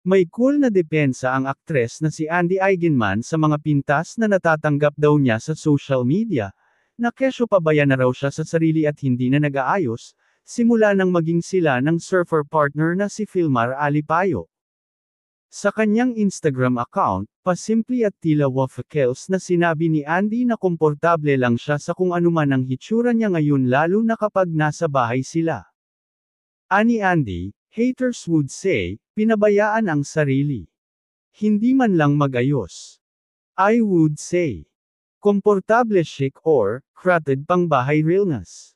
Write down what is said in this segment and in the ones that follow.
May cool na depensa ang aktres na si Andy Eigenman sa mga pintas na natatanggap daw niya sa social media, na kesyo pabaya na raw siya sa sarili at hindi na nag-aayos, simula nang maging sila ng surfer partner na si Filmar Alipayo. Sa kanyang Instagram account, pasimpli at tila waffles na sinabi ni Andy na komportable lang siya sa kung anuman ang hitsura niya ngayon lalo na kapag nasa bahay sila. Ani Andy, haters would say, pinabayaan ang sarili. Hindi man lang magayos. I would say, komportable chic or, crafted pang bahay realness.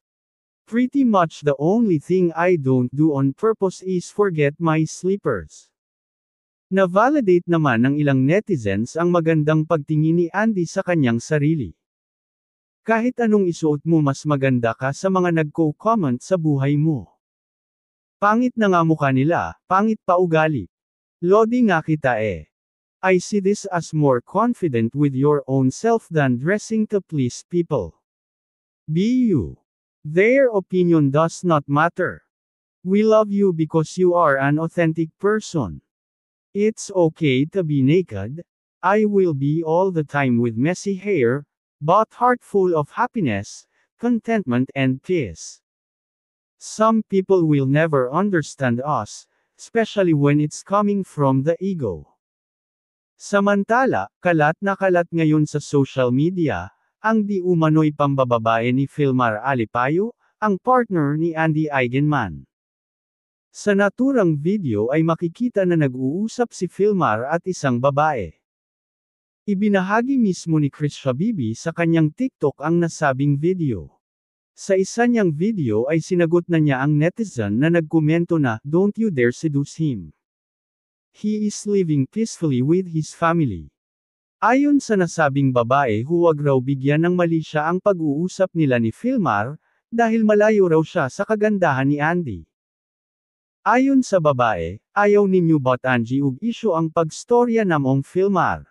Pretty much the only thing I don't do on purpose is forget my slippers. Na-validate naman ng ilang netizens ang magandang pagtingin ni Andy sa kanyang sarili. Kahit anong isuot mo mas maganda ka sa mga nagko-comment sa buhay mo. Pangit na nga mukha nila, pangit pa ugali. Lodi nga kita eh. I see this as more confident with your own self than dressing to please people. Be you. Their opinion does not matter. We love you because you are an authentic person. It's okay to be naked. I will be all the time with messy hair, but heart full of happiness, contentment and peace. Some people will never understand us, especially when it's coming from the ego. Samantala, kalat na kalat ngayon sa social media, ang di umano'y pambababae ni Filmar Alipayo, ang partner ni Andy Eigenman. Sa naturang video ay makikita na nag-uusap si Filmar at isang babae. Ibinahagi mismo ni Chris Shabibi sa kanyang TikTok ang nasabing video. Sa isa niyang video ay sinagot na niya ang netizen na nagkomento na, "Don't you dare seduce him. He is living peacefully with his family." Ayon sa nasabing babae, huwag raw bigyan ng mali siya ang pag-uusap nila ni Filmar, dahil malayo raw siya sa kagandahan ni Andy. Ayon sa babae, ayaw ninyo ba't Angie ug isyo ang pagstorya namong Filmar.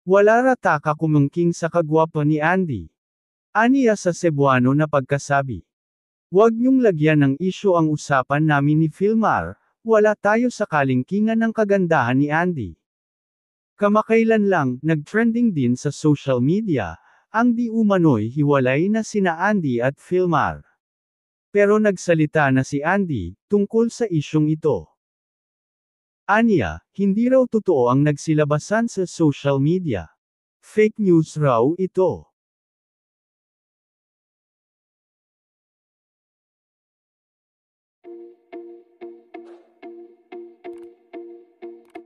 Wala rata ka kumungking sa kagwapo ni Andy. Aniya sa Cebuano na pagkasabi. Huwag niyong lagyan ng isyo ang usapan namin ni Filmar, wala tayo sa kalingkingan ng kagandahan ni Andy. Kamakailan lang, nag-trending din sa social media, ang di umano'y hiwalay na sina Andy at Filmar. Pero nagsalita na si Andy, tungkol sa isyong ito. Aniya, hindi raw totoo ang nagsilabasan sa social media. Fake news raw ito.